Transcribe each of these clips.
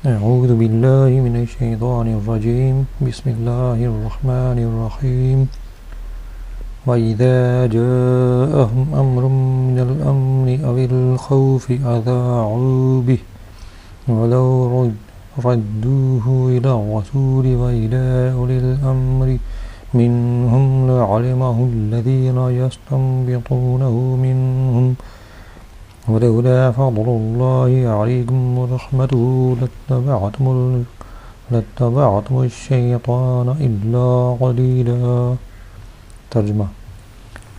أعوذ بالله من الشيطان الرجيم بسم الله الرحمن الرحيم وإذا جاءهم أمر من الأمن أو الخوف أذاعوا به ولو ردوه إلى الرسول وإلى أولي الأمر منهم لعلمه الذين يستنبطونه منهم ولولا فضل الله عليكم ورحمته لاتبعتم الشيطان إلا قليلا۔ ترجمہ: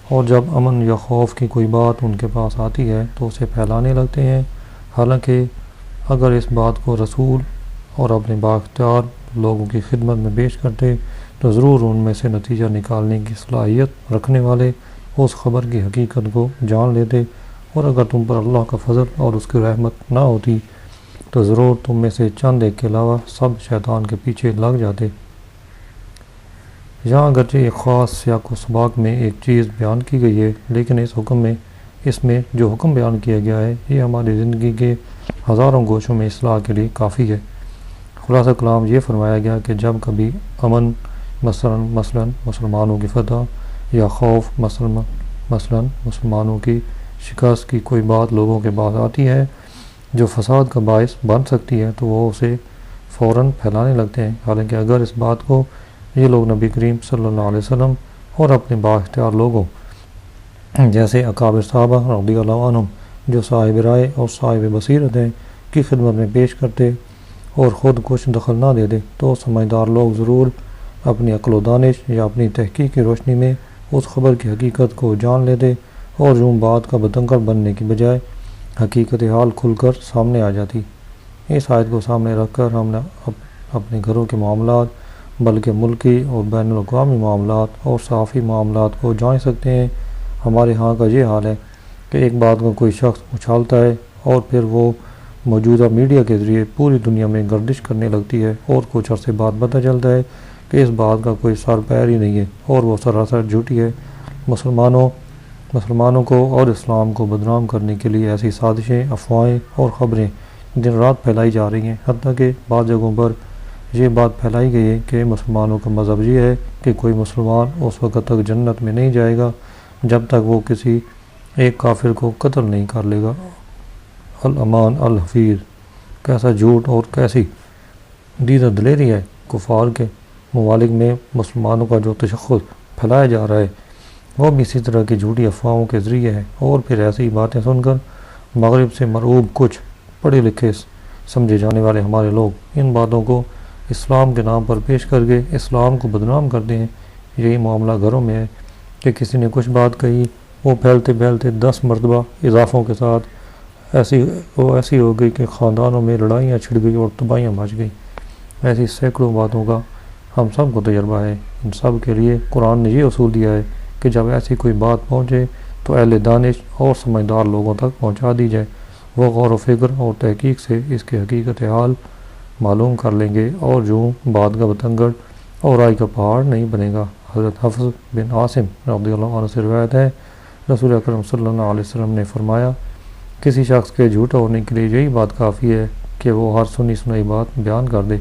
اور جب امن یا خوف کی کوئی بات ان کے پاس آتی ہے تو اسے پھیلانے لگتے ہیں، حالانکہ اگر اس بات کو رسول اور اپنے بااختیار لوگوں کی خدمت میں پیش کرتے تو ضرور ان میں سے نتیجہ نکالنے کی صلاحیت رکھنے والے اس خبر کی حقیقت کو جان لیتے، اور اگر تم پر اللہ کا فضل اور اس کی رحمت نہ ہوتی تو ضرور تم میں سے چند ایک کے علاوہ سب شیطان کے پیچھے لگ جاتے۔ یہاں اگرچہ ایک خاص سیاق و سباق میں ایک چیز بیان کی گئی ہے، لیکن اس میں جو حکم بیان کیا گیا ہے یہ ہماری زندگی کے ہزاروں گوشوں میں اصلاح کے لیے کافی ہے۔ خلاصہ کلام یہ فرمایا گیا کہ جب کبھی امن مثلا مسلمانوں کی فتح یا خوف مثلا مسلمانوں کی شکست کی کوئی بات لوگوں کے پاس آتی ہے جو فساد کا باعث بن سکتی ہے تو وہ اسے فوراً پھیلانے لگتے ہیں، حالانکہ اگر اس بات کو یہ لوگ نبی کریم صلی اللہ علیہ وسلم اور اپنے بااختیار لوگوں جیسے اکابر صحابہ رضی اللہ عنہم جو صاحب رائے اور صاحب بصیرت ہیں کی خدمت میں پیش کرتے اور خود کچھ دخل نہ دیتے تو سمجھدار لوگ ضرور اپنی عقل و دانش یا اپنی تحقیق کی روشنی میں اس خبر کی حقیقت کو جان لیتے اور یوں بات کا بتنگڑ بننے کی بجائے حقیقت حال کھل کر سامنے آ جاتی۔ اس آیت کو سامنے رکھ کر ہم نے اپنے گھروں کے معاملات بلکہ ملکی اور بین الاقوامی معاملات اور صحافی معاملات کو جان سکتے ہیں۔ ہمارے ہاں کا یہ حال ہے کہ ایک بات کو کوئی شخص اچھالتا ہے اور پھر وہ موجودہ میڈیا کے ذریعے پوری دنیا میں گردش کرنے لگتی ہے اور کچھ عرصے بعد پتہ چلتا ہے کہ اس بات کا کوئی سر پیر ہی نہیں ہے اور وہ سراسر جھوٹی ہے۔ مسلمانوں کو اور اسلام کو بدنام کرنے کے لیے ایسی سازشیں، افواہیں اور خبریں دن رات پھیلائی جا رہی ہیں، حتیٰ کہ بعض جگہوں پر یہ بات پھیلائی گئی ہے کہ مسلمانوں کا مذہب یہ ہے کہ کوئی مسلمان اس وقت تک جنت میں نہیں جائے گا جب تک وہ کسی ایک کافر کو قتل نہیں کر لے گا۔ الامان الحفیظ۔ کیسا جھوٹ اور کیسی دیدہ دلیری ہے! کفار کے ممالک میں مسلمانوں کا جو تشخص پھیلایا جا رہا ہے وہ بھی اسی طرح کی جھوٹی افواہوں کے ذریعے ہے، اور پھر ایسی باتیں سن کر مغرب سے مرعوب کچھ پڑھے لکھے سمجھے جانے والے ہمارے لوگ ان باتوں کو اسلام کے نام پر پیش کر کے اسلام کو بدنام کرتے ہیں۔ یہی معاملہ گھروں میں ہے کہ کسی نے کچھ بات کہی، وہ پھیلتے 10 مرتبہ اضافوں کے ساتھ ایسی ہو گئی کہ خاندانوں میں لڑائیاں چھڑ گئی اور تباہیاں مچ گئی۔ ایسی سینکڑوں باتوں کا ہم سب کو تجربہ ہے۔ ان سب کے لیے قرآن نے یہ اصول دیا ہے کہ جب ایسی کوئی بات پہنچے تو اہل دانش اور سمجھدار لوگوں تک پہنچا دی جائے، وہ غور و فکر اور تحقیق سے اس کی حقیقت حال معلوم کر لیں گے اور یوں بات کا بتنگڑ اور رائے کا پہاڑ نہیں بنے گا۔ حضرت حفص بن عاصم رضی اللہ عنہ سے روایت ہے، رسول اکرم صلی اللہ علیہ وسلم نے فرمایا، کسی شخص کے جھوٹا ہونے کے لیے یہی بات کافی ہے کہ وہ ہر سنی سنائی بات بیان کر دے۔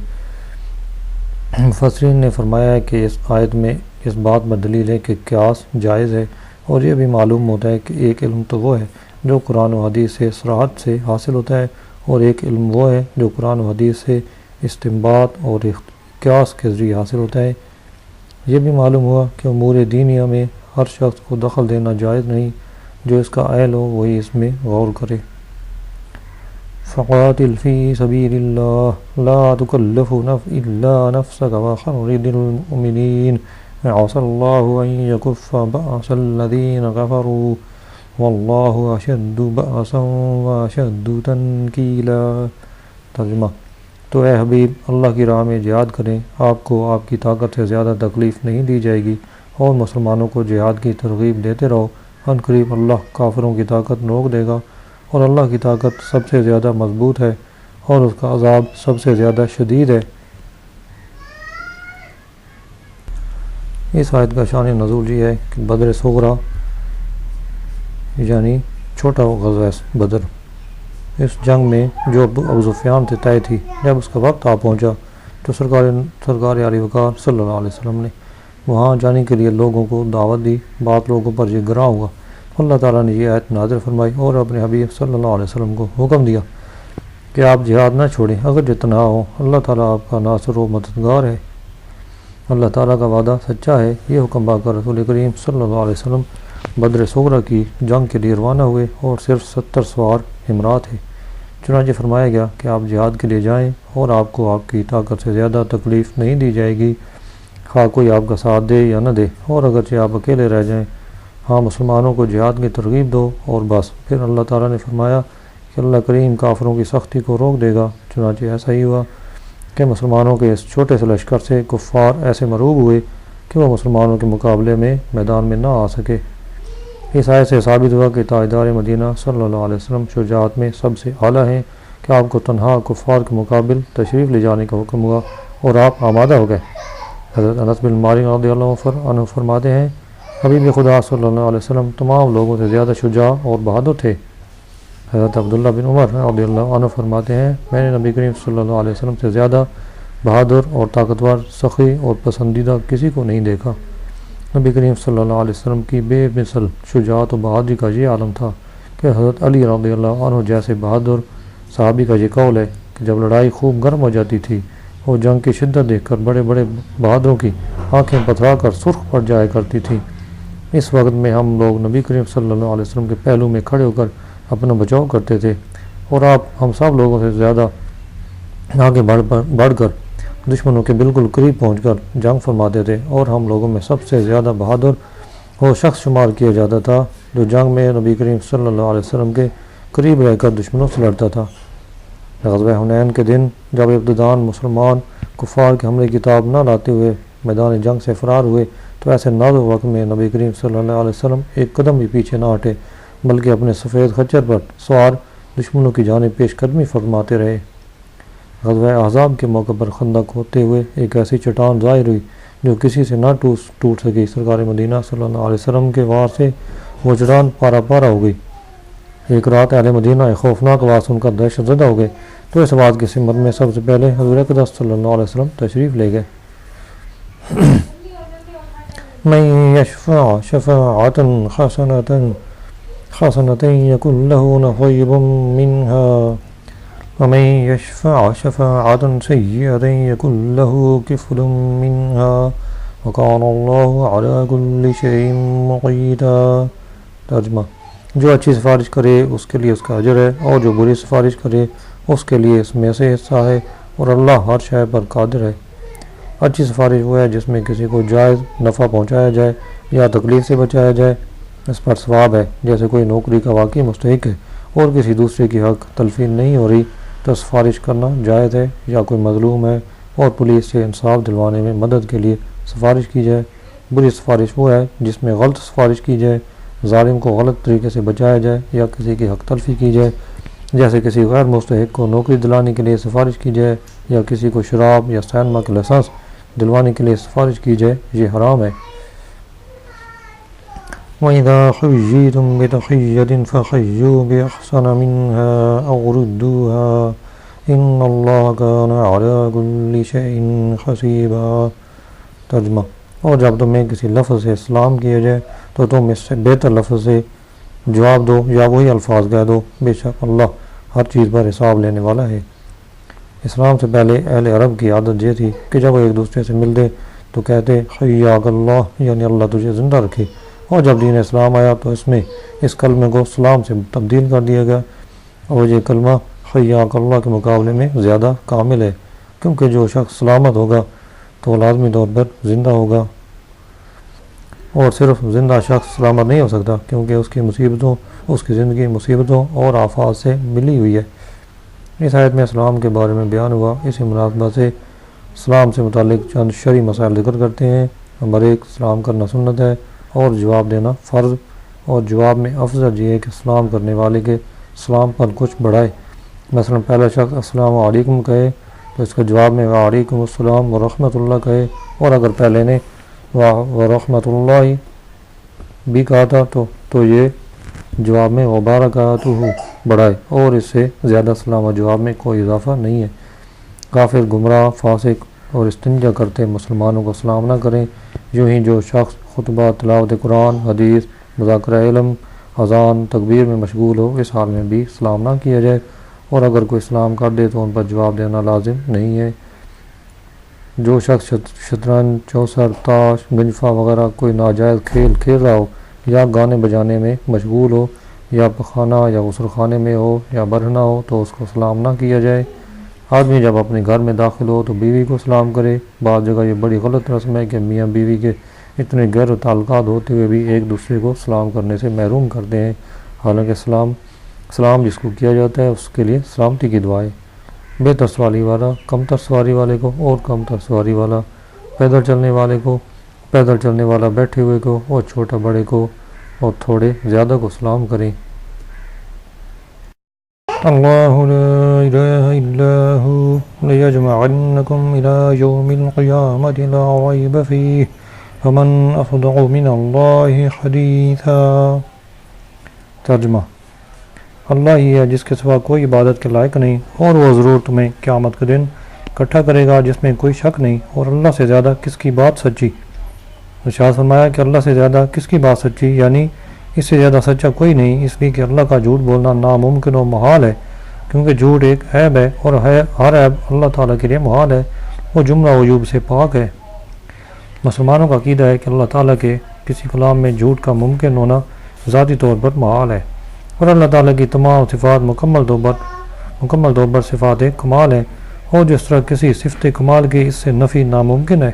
مفسرین نے فرمایا ہے کہ اس آیت میں اس بات پر دلیل ہے کہ قیاس جائز ہے، اور یہ بھی معلوم ہوتا ہے کہ ایک علم تو وہ ہے جو قرآن و حدیث سے صراحت سے حاصل ہوتا ہے، اور ایک علم وہ ہے جو قرآن و حدیث سے استنباط اور قیاس کے ذریعے حاصل ہوتا ہے۔ یہ بھی معلوم ہوا کہ امور دینیہ میں ہر شخص کو دخل دینا جائز نہیں، جو اس کا اہل ہو وہی اس میں غور کرے۔ فقاتل فی سبیل اللہ لا تکلف الا نفسک وحرد المؤمنین عسى اللہ ان یکف بأس الذین کفروا واللہ اشد بأسا واشد تنکیلا۔ ترجمہ: تو اے حبیب، اللہ کی راہ میں جہاد کریں، آپ کو آپ کی طاقت سے زیادہ تکلیف نہیں دی جائے گی، اور مسلمانوں کو جہاد کی ترغیب دیتے رہو۔ عن قریب اللہ کافروں کی طاقت روک دے گا، اور اللہ کی طاقت سب سے زیادہ مضبوط ہے، اور اس کا عذاب سب سے زیادہ شدید ہے۔ اس آیت کا شان نزول یہ ہے کہ بدر صغریٰ یعنی چھوٹا غزوہ بدر، اس جنگ میں جو ابو سفیان سے طے تھی، جب اس کا وقت آ پہنچا تو سرکار علی وقار صلی اللہ علیہ وسلم نے وہاں جانے کے لیے لوگوں کو دعوت دی۔ بات لوگوں پر یہ گراں ہوا، اللہ تعالیٰ نے یہ آیت نازل فرمائی اور اپنے حبیب صلی اللہ علیہ وسلم کو حکم دیا کہ آپ جہاد نہ چھوڑیں اگر جتنا ہو، اللہ تعالیٰ آپ کا ناصر و مددگار ہے، اللہ تعالیٰ کا وعدہ سچا ہے۔ یہ حکم پا کر رسول کریم صلی اللہ علیہ وسلم بدر صغرا کی جنگ کے لیے روانہ ہوئے اور صرف 70 سوار ہمراہ تھے۔ چنانچہ فرمایا گیا کہ آپ جہاد کے لیے جائیں اور آپ کو آپ کی طاقت سے زیادہ تکلیف نہیں دی جائے گی، خواہ کوئی آپ کا ساتھ دے یا نہ دے، اور اگرچہ آپ اکیلے رہ جائیں، ہاں مسلمانوں کو جہاد کی ترغیب دو اور بس۔ پھر اللہ تعالیٰ نے فرمایا کہ اللہ کریم کافروں کی سختی کو روک دے گا۔ چنانچہ ایسا ہی ہوا کہ مسلمانوں کے اس چھوٹے سے لشکر سے کفار ایسے مرعوب ہوئے کہ وہ مسلمانوں کے مقابلے میں میدان میں نہ آ سکے۔ اس آیت سے ثابت ہوا کہ تاجدار مدینہ صلی اللہ علیہ وسلم شجاعت میں سب سے اعلیٰ ہیں کہ آپ کو تنہا کفار کے مقابل تشریف لے جانے کا حکم ہوا اور آپ آمادہ ہو گئے۔ حضرت انس بن مالک رضی اللہ عنہ فرماتے ہیں حبیب خدا صلی اللہ علیہ وسلم تمام لوگوں سے زیادہ شجاع اور بہادر تھے۔ حضرت عبداللہ بن عمر رضی اللہ عنہ فرماتے ہیں میں نے نبی کریم صلی اللہ علیہ وسلم سے زیادہ بہادر اور طاقتور، سخی اور پسندیدہ کسی کو نہیں دیکھا۔ نبی کریم صلی اللہ علیہ وسلم کی بے مثل شجاعت و بہادری کا یہ عالم تھا کہ حضرت علی رضی اللہ عنہ جیسے بہادر صحابی کا یہ قول ہے کہ جب لڑائی خوب گرم ہو جاتی تھی اور جنگ کی شدت دیکھ کر بڑے بڑے بہادروں کی آنکھیں پتھرا کر سرخ پڑ جایا کرتی تھیں، اس وقت میں ہم لوگ نبی کریم صلی اللہ علیہ وسلم کے پہلو میں کھڑے ہو کر اپنا بچاؤ کرتے تھے اور آپ ہم سب لوگوں سے زیادہ آگے بڑھ کر دشمنوں کے بالکل قریب پہنچ کر جنگ فرماتے تھے، اور ہم لوگوں میں سب سے زیادہ بہادر وہ شخص شمار کیا جاتا تھا جو جنگ میں نبی کریم صلی اللہ علیہ وسلم کے قریب رہ کر دشمنوں سے لڑتا تھا۔ غزوہ حنین کے دن جب ابتداءً مسلمان کفار کے حملے کی تاب نہ لاتے ہوئے میدان جنگ سے فرار ہوئے تو ایسے نازک وقت میں نبی کریم صلی اللہ علیہ وسلم ایک قدم بھی پیچھے نہ ہٹے بلکہ اپنے سفید خچر پر سوار دشمنوں کی جانب پیش قدمی فرماتے رہے۔ غزوہ احزاب کے موقع پر خندق ہوتے ہوئے ایک ایسی چٹان ظاہر ہوئی جو کسی سے نہ ٹوٹ سکی۔ سرکار مدینہ صلی اللہ علیہ وسلم کے وار سے وہ چٹان پارا پارا ہو گئی۔ ایک رات اہل مدینہ ایک خوفناک آواز سن کر دہشت زدہ ہو گئے تو اس آواز کی سمت میں سب سے پہلے حضور اقدس صلی اللہ علیہ وسلم تشریف لے گئے۔ من یشفع شفاعۃ حسنۃ یکن لہ نصیب منها ومن یشفع شفاعۃ سیئۃ یکن لہ کفل منها وکان اللہ علی کل شیء مقیتا۔ ترجمہ: جو اچھی سفارش کرے اس کے لیے اس کا اجر ہے اور جو بری سفارش کرے اس کے لیے اس میں سے حصہ ہے، اور اللہ ہر شے پر قادر ہے۔ اچھی سفارش وہ ہے جس میں کسی کو جائز نفع پہنچایا جائے یا تکلیف سے بچایا جائے، اس پر ثواب ہے۔ جیسے کوئی نوکری کا واقعی مستحق ہے اور کسی دوسرے کی حق تلفی نہیں ہو رہی تو سفارش کرنا جائز ہے، یا کوئی مظلوم ہے اور پولیس سے انصاف دلوانے میں مدد کے لیے سفارش کی جائے۔ بری سفارش وہ ہے جس میں غلط سفارش کی جائے، ظالم کو غلط طریقے سے بچایا جائے یا کسی کی حق تلفی کی جائے، جیسے کسی غیر مستحق کو نوکری دلانے کے لیے سفارش کی جائے یا کسی کو شراب یا سینما کا لائسنس دلوانے کے لیے سفارش کی جائے، یہ حرام ہے۔ وَإِذَا حُيِّيتُم بِتَحِيَّةٍ فَحَيُّوا بِأَحْسَنَ مِنْهَا أَوْ رُدُّوهَا إِنَّ اللَّهَ كَانَ عَلَى كُلِّ شَيْءٍ حَسِيبًا۔ ترجمہ: اور جب تمہیں کسی لفظ سے سلام کیا جائے تو تم اس سے بہتر لفظ سے جواب دو یا وہی الفاظ کہہ دو، بے شک اللہ ہر چیز پر حساب لینے والا ہے۔ اسلام سے پہلے اہل عرب کی عادت یہ تھی کہ جب وہ ایک دوسرے سے ملتے تو کہتے حیاک اللہ، یعنی اللہ تجھے زندہ رکھے، اور جب دین اسلام آیا تو اس کلمے کو سلام سے تبدیل کر دیا گیا، اور یہ کلمہ حیاک اللہ کے مقابلے میں زیادہ کامل ہے، کیونکہ جو شخص سلامت ہوگا تو لازمی طور پر زندہ ہوگا، اور صرف زندہ شخص سلامت نہیں ہو سکتا کیونکہ اس کی زندگی مصیبتوں اور آفات سے ملی ہوئی ہے۔ اس آیت میں اسلام کے بارے میں بیان ہوا۔ اسی مناسبت سے اسلام سے متعلق چند شرعی مسائل ذکر کرتے ہیں۔ نمبر 1، سلام کرنا سنت ہے اور جواب دینا فرض، اور جواب میں افضل یہ ہے کہ سلام کرنے والے کے سلام پر کچھ بڑھائے۔ مثلا پہلا شخص السلام علیکم کہے تو اس کے جواب میں وعلیکم السلام ورحمۃ اللہ کہے، اور اگر پہلے نے ورحمۃ اللہ بھی کہا تھا تو یہ جواب میں وبرکاتہ بڑھائے اور اس سے زیادہ سلام و جواب میں کوئی اضافہ نہیں ہے۔ کافر، گمراہ، فاسق اور استنجا کرتے مسلمانوں کو سلام نہ کریں۔ یوں ہی جو شخص خطبہ، تلاوت قرآن، حدیث، مذاکرہ علم، اذان، تکبیر میں مشغول ہو، اس حال میں بھی سلام نہ کیا جائے، اور اگر کوئی سلام کر دے تو ان پر جواب دینا لازم نہیں ہے۔ جو شخص شطرنج، چوسر، تاش، گنجفہ وغیرہ کوئی ناجائز کھیل کھیل رہا ہو، یا گانے بجانے میں مشغول ہو، یا پخانہ یا غسل خانے میں ہو، یا برہنہ ہو، تو اس کو سلام نہ کیا جائے۔ آدمی جب اپنے گھر میں داخل ہو تو بیوی کو سلام کرے۔ بعض جگہ یہ بڑی غلط رسم ہے کہ میاں بیوی کے اتنے گہرے تعلقات ہوتے ہوئے بھی ایک دوسرے کو سلام کرنے سے محروم کرتے ہیں، حالانکہ سلام جس کو کیا جاتا ہے اس کے لیے سلامتی کی دعا ہے۔ بہتر سواری والا کمتر سواری والے کو، اور کمتر سواری والا پیدل چلنے والے کو، پیدل چلنے والا بیٹھے ہوئے کو، اور چھوٹا بڑے کو اور تھوڑے زیادہ کو سلام کریں۔ اللہ لا الہ الا ہو لیجمعنکم الی یوم القیامۃ لا ریب فیہ ومن اصدق من اللہ حدیثا۔ ترجمہ: اللہ ہی ہے جس کے سوا کوئی عبادت کے لائق نہیں، اور وہ ضرور تمہیں قیامت کے دن اکٹھا کرے گا جس میں کوئی شک نہیں، اور اللہ سے زیادہ کس کی بات سچی۔ ارشاد فرمایا کہ اللہ سے زیادہ کس کی بات سچی، یعنی اس سے زیادہ سچا کوئی نہیں، اس لیے کہ اللہ کا جھوٹ بولنا ناممکن و محال ہے، کیونکہ جھوٹ ایک عیب ہے، اور ہر عیب اللہ تعالیٰ کے لیے محال ہے، وہ جملہ عیوب سے پاک ہے۔ مسلمانوں کا عقیدہ ہے کہ اللہ تعالیٰ کے کسی کلام میں جھوٹ کا ممکن ہونا ذاتی طور پر محال ہے، اور اللہ تعالیٰ کی تمام صفات مکمل طور پر صفات کمال ہیں، اور جس طرح کسی صفت کمال کی اس سے نفی ناممکن ہے،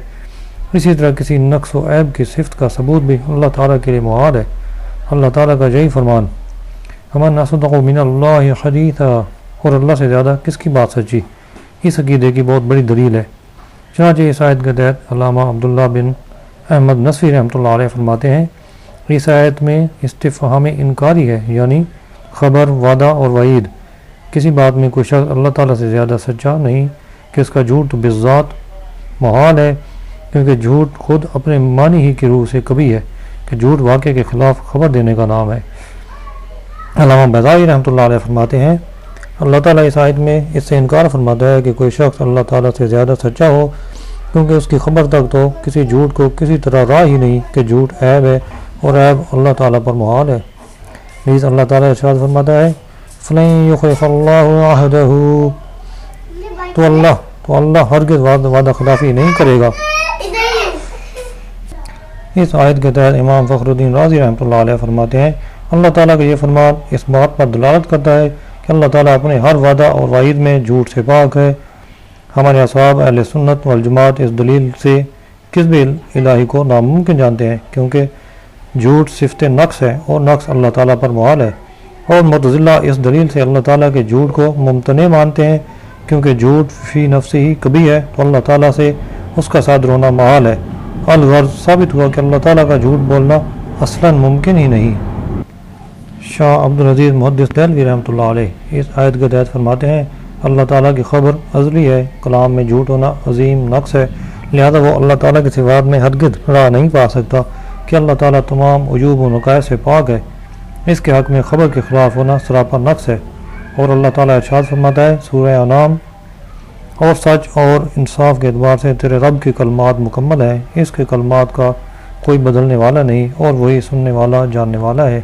اسی طرح کسی نقص و عیب کی صفت کا ثبوت بھی اللہ تعالیٰ کے لیے محال ہے۔ اللہ تعالیٰ کا یہی فرمان، ومن اصدق من اللہ حدیثا، اور اللہ سے زیادہ کس کی بات سچی، اس عقیدے کی بہت بڑی دلیل ہے۔ چنانچہ اس آیت کے تحت علامہ عبداللہ بن احمد نصفی رحمۃ اللہ علیہ فرماتے ہیں، اس آیت میں استفہام انکاری ہے، یعنی خبر، وعدہ اور وعید۔ کسی بات میں کوئی شخص اللہ تعالیٰ سے زیادہ سچا نہیں کہ اس کا جھوٹ تو بالذات محال ہے، کیونکہ جھوٹ خود اپنے معنی ہی کی روح سے کبھی ہے کہ جھوٹ واقعے کے خلاف خبر دینے کا نام ہے۔ علامہ بیضاوی رحمۃ اللہ علیہ فرماتے ہیں، اللہ تعالیٰ اس آیت میں اس سے انکار فرماتا ہے کہ کوئی شخص اللہ تعالیٰ سے زیادہ سچا ہو، کیونکہ اس کی خبر تک تو کسی جھوٹ کو کسی طرح راہ ہی نہیں کہ جھوٹ عیب ہے، اور عیب اللہ تعالیٰ پر محال ہے۔ نیز اللہ تعالیٰ ارشاد فرماتا ہے، فَلَن يُخْلِفَ اللَّهُ عَهْدَهُ، تو اللہ ہرگز وعدہ خلافی نہیں کرے گا۔ اس آیت کے تحت امام فخر الدین رازی رحمۃ اللہ علیہ فرماتے ہیں، اللہ تعالیٰ کا یہ فرمان اس بات پر دلالت کرتا ہے کہ اللہ تعالیٰ اپنے ہر وعدہ اور وعید میں جھوٹ سے پاک ہے۔ ہمارے اصحاب اہل سنت والجماعت اس دلیل سے کذب الہی کو ناممکن جانتے ہیں، کیونکہ جھوٹ صفت نقص ہے، اور نقص اللہ تعالیٰ پر محال ہے، اور معتزلہ اس دلیل سے اللہ تعالیٰ کے جھوٹ کو ممتنع مانتے ہیں، کیونکہ جھوٹ فی نفسی ہی کبھی ہے، تو اللہ تعالیٰ سے اس کا صادر ہونا محال ہے۔ الغرض ثابت ہوا کہ اللہ تعالیٰ کا جھوٹ بولنا اصلاً ممکن ہی نہیں۔ شاہ عبدالعزیز محدث دہلوی رحمۃ اللہ علیہ اس آیت کے تحت فرماتے ہیں، اللہ تعالیٰ کی خبر ازلی ہے، کلام میں جھوٹ ہونا عظیم نقص ہے، لہذا وہ اللہ تعالیٰ کی صفات میں ہرگز راہ نہیں پا سکتا کہ اللہ تعالیٰ تمام عیوب و نقائص سے پاک ہے۔ اس کے حق میں خبر کے خلاف ہونا سراپا نقص ہے، اور اللہ تعالیٰ ارشاد فرماتا ہے سورہ انعام، اور سچ اور انصاف کے اعتبار سے تیرے رب کی کلمات مکمل ہیں، اس کے کلمات کا کوئی بدلنے والا نہیں، اور وہی سننے والا جاننے والا ہے۔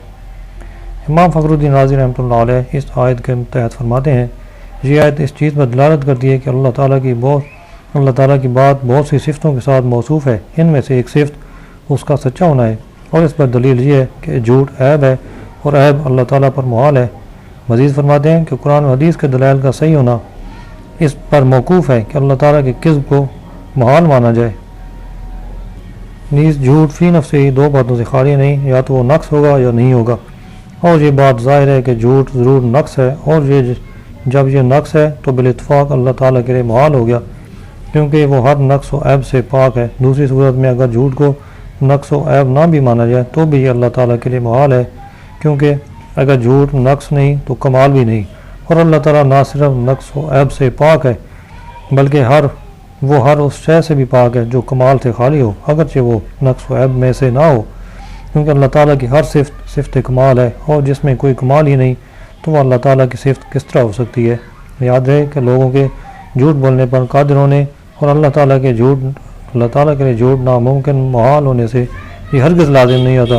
امام فخر الدین رازی رحمۃ اللہ علیہ اس آیت کے تحت فرماتے ہیں، یہ آیت اس چیز پر دلالت کرتی ہے کہ اللہ تعالیٰ کی بات بہت سی صفتوں کے ساتھ موصوف ہے، ان میں سے ایک صفت اس کا سچا ہونا ہے، اور اس پر دلیل یہ ہے کہ جھوٹ عیب ہے، اور عیب اللہ تعالیٰ پر محال ہے۔ مزید فرماتے ہیں کہ قرآن و حدیث کے دلائل کا صحیح ہونا اس پر موقوف ہے کہ اللہ تعالیٰ کے کذب کو محال مانا جائے۔ نیز جھوٹ فی نفس ہی دو باتوں سے خالی نہیں، یا تو وہ نقص ہوگا یا نہیں ہوگا، اور یہ بات ظاہر ہے کہ جھوٹ ضرور نقص ہے، اور جب یہ نقص ہے تو بالاتفاق اللہ تعالیٰ کے لیے محال ہو گیا، کیونکہ وہ ہر نقص و عیب سے پاک ہے۔ دوسری صورت میں اگر جھوٹ کو نقص و عیب نہ بھی مانا جائے تو بھی یہ اللہ تعالیٰ کے لیے محال ہے، کیونکہ اگر جھوٹ نقص نہیں تو کمال بھی نہیں، اور اللہ تعالیٰ نہ صرف نقص و عیب سے پاک ہے بلکہ وہ ہر اس شے سے بھی پاک ہے جو کمال سے خالی ہو، اگرچہ وہ نقص و عیب میں سے نہ ہو، کیونکہ اللہ تعالیٰ کی ہر صفت کمال ہے، اور جس میں کوئی کمال ہی نہیں تو وہ اللہ تعالیٰ کی صفت کس طرح ہو سکتی ہے؟ یاد رہے کہ لوگوں کے جھوٹ بولنے پر قادر ہونے اور اللہ تعالیٰ کے لیے جھوٹ ناممکن محال ہونے سے یہ ہرگز لازم نہیں ہوتا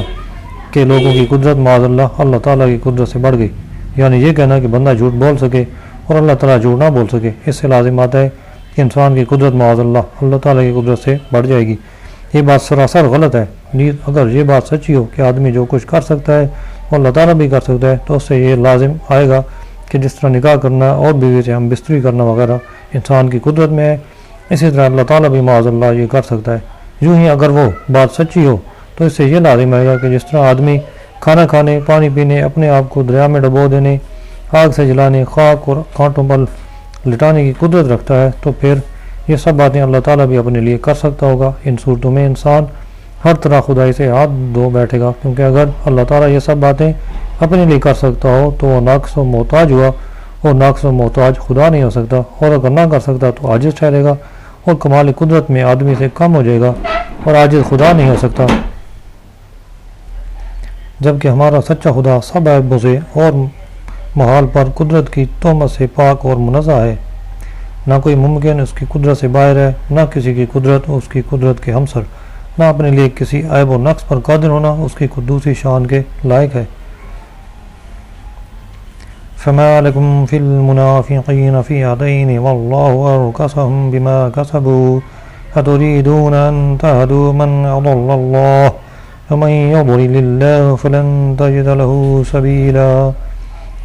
کہ لوگوں کی قدرت معاذ اللہ تعالیٰ کی قدرت سے بڑھ گئی، یعنی یہ کہنا کہ بندہ جھوٹ بول سکے اور اللہ تعالیٰ جھوٹ نہ بول سکے، اس سے لازم آتا ہے کہ انسان کی قدرت معاذ اللہ تعالیٰ کی قدرت سے بڑھ جائے گی۔ یہ بات سراسر غلط ہے۔ اگر یہ بات سچی ہو کہ آدمی جو کچھ کر سکتا ہے وہ اللہ تعالیٰ بھی کر سکتا ہے، تو اس سے یہ لازم آئے گا کہ جس طرح نکاح کرنا اور بیوی سے ہم بستری کرنا وغیرہ انسان کی قدرت میں ہے، اسی طرح اللہ تعالیٰ بھی معاذ اللہ یہ کر سکتا ہے۔ یوں ہی اگر وہ بات سچی ہو تو اس سے یہ لازم آئے گا کہ جس طرح آدمی کھانا کھانے، پانی پینے، اپنے آپ کو دریا میں ڈبو دینے، آگ سے جلانے، خاک اور کانٹوں پر لٹانے کی قدرت رکھتا ہے، تو پھر یہ سب باتیں اللہ تعالیٰ بھی اپنے لیے کر سکتا ہوگا۔ ان صورتوں میں انسان ہر طرح خدائی سے ہاتھ دھو بیٹھے گا، کیونکہ اگر اللہ تعالیٰ یہ سب باتیں اپنے لیے کر سکتا ہو تو وہ ناقص و محتاج ہوا، اور ناقص و محتاج خدا نہیں ہو سکتا، اور اگر نہ کر سکتا تو عاجز ٹھہرے گا، اور کمال قدرت میں آدمی سے کم ہو جائے گا، اور عاجز خدا نہیں ہو سکتا، جبکہ ہمارا سچا خدا سب عیبوں سے اور محال پر قدرت کی تہمت سے پاک اور منزہ ہے۔ نہ کوئی ممکن اس کی قدرت سے باہر ہے، نہ کسی کی قدرت اس کی قدرت کے ہمسر، نہ اپنے لیے کسی عیب و نقص پر قادر ہونا اس کی قدوسی شان کے لائق ہے۔ فما لكم في المنافقين فئتين والله أركسهم بما كسبوا أتريدون أن تهدوا من أضل الله ومن يضلل الله فلن تجد له سبيلا۔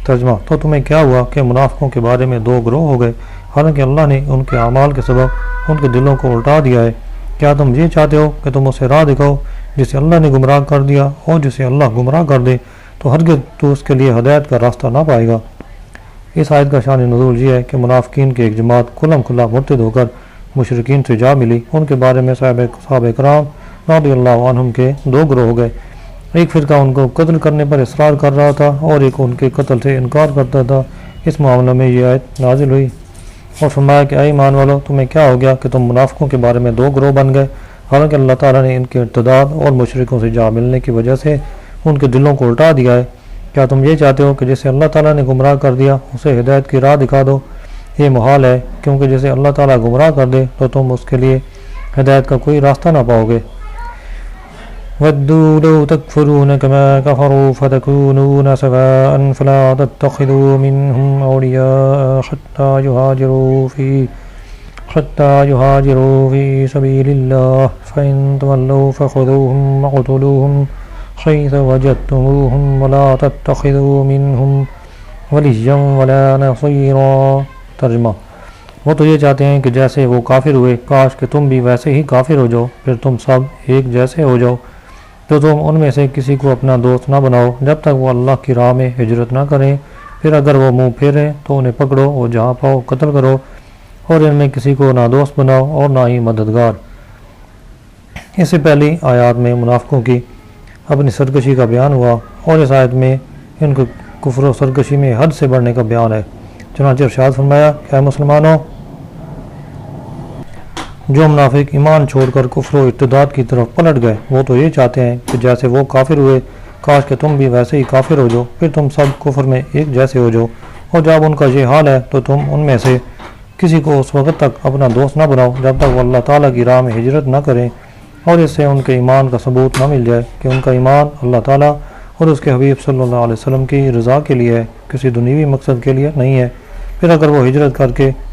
ترجمہ: تو تمہیں کیا ہوا کہ منافقوں کے بارے میں دو گروہ ہو گئے، حالانکہ اللہ نے ان کے اعمال کے سبب ان کے دلوں کو الٹا دیا ہے۔ کیا تم یہ چاہتے ہو کہ تم اسے راہ دکھاؤ جسے اللہ نے گمراہ کر دیا، اور جسے اللہ گمراہ کر دے تو ہرگز تو اس کے لیے ہدایت کا راستہ نہ پائے گا۔ اس آیت کا شان نزول یہ ہے کہ منافقین کی ایک جماعت کھلم کھلا مرتد ہو کر مشرکین سے جا ملی۔ ان کے بارے میں صحابہ کرام رضی اللہ عنہم کے دو گروہ ہو گئے، ایک فرقہ ان کو قتل کرنے پر اصرار کر رہا تھا اور ایک ان کے قتل سے انکار کرتا تھا۔ اس معاملے میں یہ آیت نازل ہوئی اور فرمایا کہ اے ایمان والو، تمہیں کیا ہو گیا کہ تم منافقوں کے بارے میں دو گروہ بن گئے، حالانکہ اللہ تعالیٰ نے ان کے ارتداد اور مشرکوں سے جا ملنے کی وجہ سے ان کے دلوں کو الٹا دیا ہے۔ کیا تم یہ چاہتے ہو کہ جسے اللہ تعالیٰ نے گمراہ کر دیا اسے ہدایت کی راہ دکھا دو؟ یہ محال ہے، کیونکہ جسے اللہ تعالیٰ گمراہ کر دے تو تم اس کے لیے ہدایت کا کوئی راستہ نہ پاؤ گے۔ وَدُّوا لَوْ تَكْفُرُونَ كَمَا كَفَرُوا فَتَكُونُونَ سَوَاءً فَلَا تَتَّخِذُوا مِنْهُمْ أَوْلِيَاءَ حَتَّى يُهَاجِرُوا فِي سَبِيلِ اللَّهِ فَإِن تَوَلَّوْا فَخُذُوهُمْ وَاقْتُلُوهُمْ حَيْثُ وَجَدتُّمُوهُمْ وَلَا تَتَّخِذُوا مِنْهُمْ وَلِيًّا وَلَا نَصِيرًا۔ ترجمہ: وہ تو یہ چاہتے ہیں کہ جیسے وہ کافر ہوئے، کاش کہ تم بھی ویسے ہی کافر ہو جاؤ، پھر تم سب ایک جیسے ہو جاؤ، تو تم ان میں سے کسی کو اپنا دوست نہ بناؤ جب تک وہ اللہ کی راہ میں ہجرت نہ کریں، پھر اگر وہ منہ پھیریں تو انہیں پکڑو اور جہاں پاؤ قتل کرو، اور ان میں کسی کو نہ دوست بناؤ اور نہ ہی مددگار۔ اس سے پہلی آیات میں منافقوں کی اپنی سرکشی کا بیان ہوا، اور اس آیت میں ان کو کفر و سرکشی میں حد سے بڑھنے کا بیان ہے۔ چنانچہ ارشاد فرمایا کہ اے مسلمانوں، جو منافق ایمان چھوڑ کر کفر و ارتداد کی طرف پلٹ گئے، وہ تو یہ چاہتے ہیں کہ جیسے وہ کافر ہوئے، کاش کہ تم بھی ویسے ہی کافر ہو جاؤ، پھر تم سب کفر میں ایک جیسے ہو جاؤ، اور جب ان کا یہ حال ہے تو تم ان میں سے کسی کو اس وقت تک اپنا دوست نہ بناؤ جب تک وہ اللہ تعالیٰ کی راہ میں ہجرت نہ کریں، اور اس سے ان کے ایمان کا ثبوت نہ مل جائے کہ ان کا ایمان اللہ تعالیٰ اور اس کے حبیب صلی اللہ علیہ وسلم کی رضا کے لیے ہے، کسی دنیوی مقصد کے لیے نہیں ہے۔ پھر اگر وہ ہجرت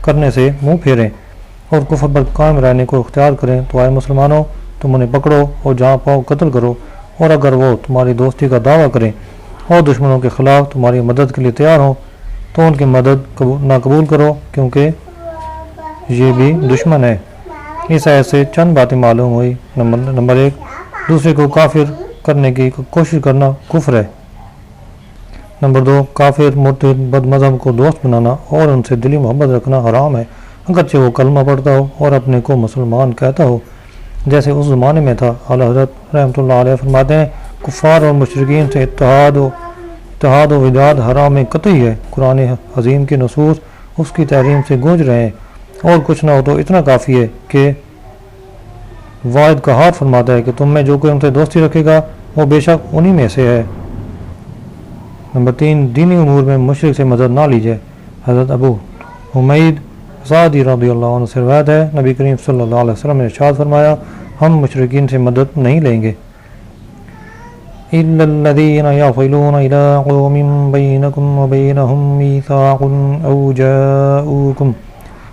کرنے سے منہ پھیریں اور کفر پر قائم رہنے کو اختیار کریں تو اے مسلمانوں، تم انہیں پکڑو اور جہاں پاؤ قتل کرو، اور اگر وہ تمہاری دوستی کا دعویٰ کریں اور دشمنوں کے خلاف تمہاری مدد کے لیے تیار ہوں تو ان کی مدد نہ قبول کرو، کیونکہ یہ بھی دشمن ہے۔ اس آیت سے چند باتیں معلوم ہوئی۔ نمبر 1، دوسرے کو کافر کرنے کی کوشش کرنا کفر ہے۔ نمبر 2، کافر مرتد بد مذہب کو دوست بنانا اور ان سے دلی محبت رکھنا حرام ہے، اگرچہ وہ کلمہ پڑھتا ہو اور اپنے کو مسلمان کہتا ہو، جیسے اس زمانے میں تھا۔ اعلیٰ حضرت رحمۃ اللہ علیہ فرماتے ہیں، کفار اور مشرکین سے اتحاد و وداد حرام قطعی ہے۔ قرآن عظیم کے نصوص اس کی تحریم سے گونج رہے ہیں، اور کچھ نہ ہو تو اتنا کافی ہے کہ واحد قہار فرماتا ہے کہ تم میں جو کوئی ان سے دوستی رکھے گا وہ بے شک انہی میں سے ہے۔ نمبر 3 دینی امور میں مشرک سے مدد نہ لیجیے۔ حضرت ابو حمید سعدی رضی اللہ عنہ سے روایت ہے نبی کریم صلی اللہ علیہ وسلم نے ارشاد فرمایا ہم مشرکین سے مدد نہیں لیں گے۔ إلا الذين يصلون إلى قوم بينكم وبينهم ميثاق أو جاءوكم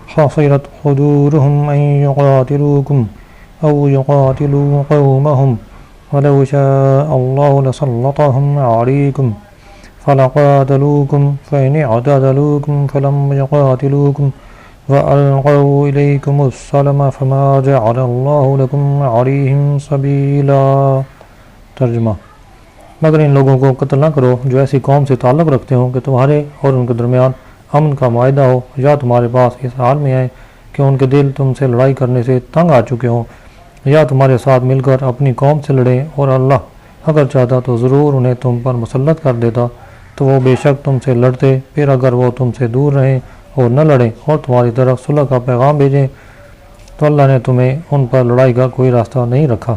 حصرت صدورهم أن يقاتلوكم أو يقاتلوا قومهم ولو شاء الله لسلطهم عليكم فلقاتلوكم فإن اعتزلوكم فلم يقاتلوكم وألقوا إليكم السلم فما جعل الله لكم عليهم سبيلا۔ ترجمہ: مگر ان لوگوں کو قتل نہ کرو جو ایسی قوم سے تعلق رکھتے ہوں کہ تمہارے اور ان کے درمیان امن کا معاہدہ ہو، یا تمہارے پاس اس حال میں آئے کہ ان کے دل تم سے لڑائی کرنے سے تنگ آ چکے ہوں، یا تمہارے ساتھ مل کر اپنی قوم سے لڑیں، اور اللہ اگر چاہتا تو ضرور انہیں تم پر مسلط کر دیتا تو وہ بے شک تم سے لڑتے، پھر اگر وہ تم سے دور رہیں اور نہ لڑیں اور تمہاری طرف صلح کا پیغام بھیجیں تو اللہ نے تمہیں ان پر لڑائی کا کوئی راستہ نہیں رکھا۔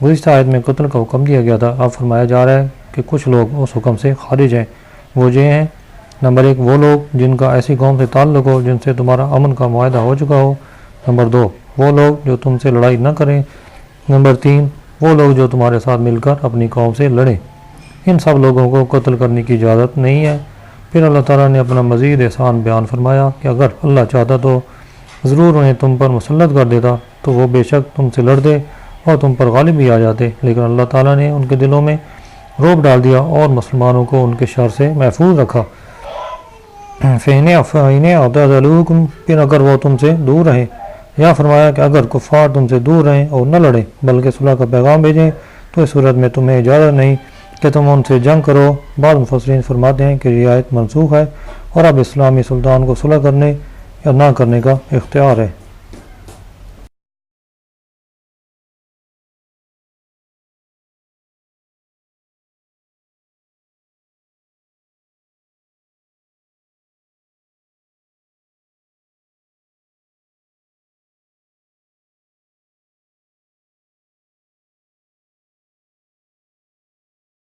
گزشتہ آیت میں قتل کا حکم دیا گیا تھا، اب فرمایا جا رہا ہے کہ کچھ لوگ اس حکم سے خارج ہیں۔ وہ یہ ہیں: نمبر 1 وہ لوگ جن کا ایسی قوم سے تعلق ہو جن سے تمہارا امن کا معاہدہ ہو چکا ہو۔ نمبر 2 وہ لوگ جو تم سے لڑائی نہ کریں۔ نمبر 3 وہ لوگ جو تمہارے ساتھ مل کر اپنی قوم سے لڑیں۔ ان سب لوگوں کو قتل کرنے کی اجازت نہیں ہے۔ پھر اللہ تعالیٰ نے اپنا مزید احسان بیان فرمایا کہ اگر اللہ چاہتا تو ضرور انہیں تم پر مسلط کر دیتا تو وہ بے شک تم سے لڑتے اور تم پر غالب بھی آ جاتے، لیکن اللہ تعالیٰ نے ان کے دلوں میں رعب ڈال دیا اور مسلمانوں کو ان کے شر سے محفوظ رکھا۔ فَإِنِ اعْتَزَلُوكُمْ پھر اگر وہ تم سے دور رہیں، یا فرمایا کہ اگر کفار تم سے دور رہیں اور نہ لڑیں بلکہ صلح کا پیغام بھیجیں تو اس صورت میں تمہیں اجازت نہیں کہ تم ان سے جنگ کرو۔ بعض مفسرین فرماتے ہیں کہ یہ آیت منسوخ ہے اور اب اسلامی سلطان کو صلح کرنے یا نہ کرنے کا اختیار ہے۔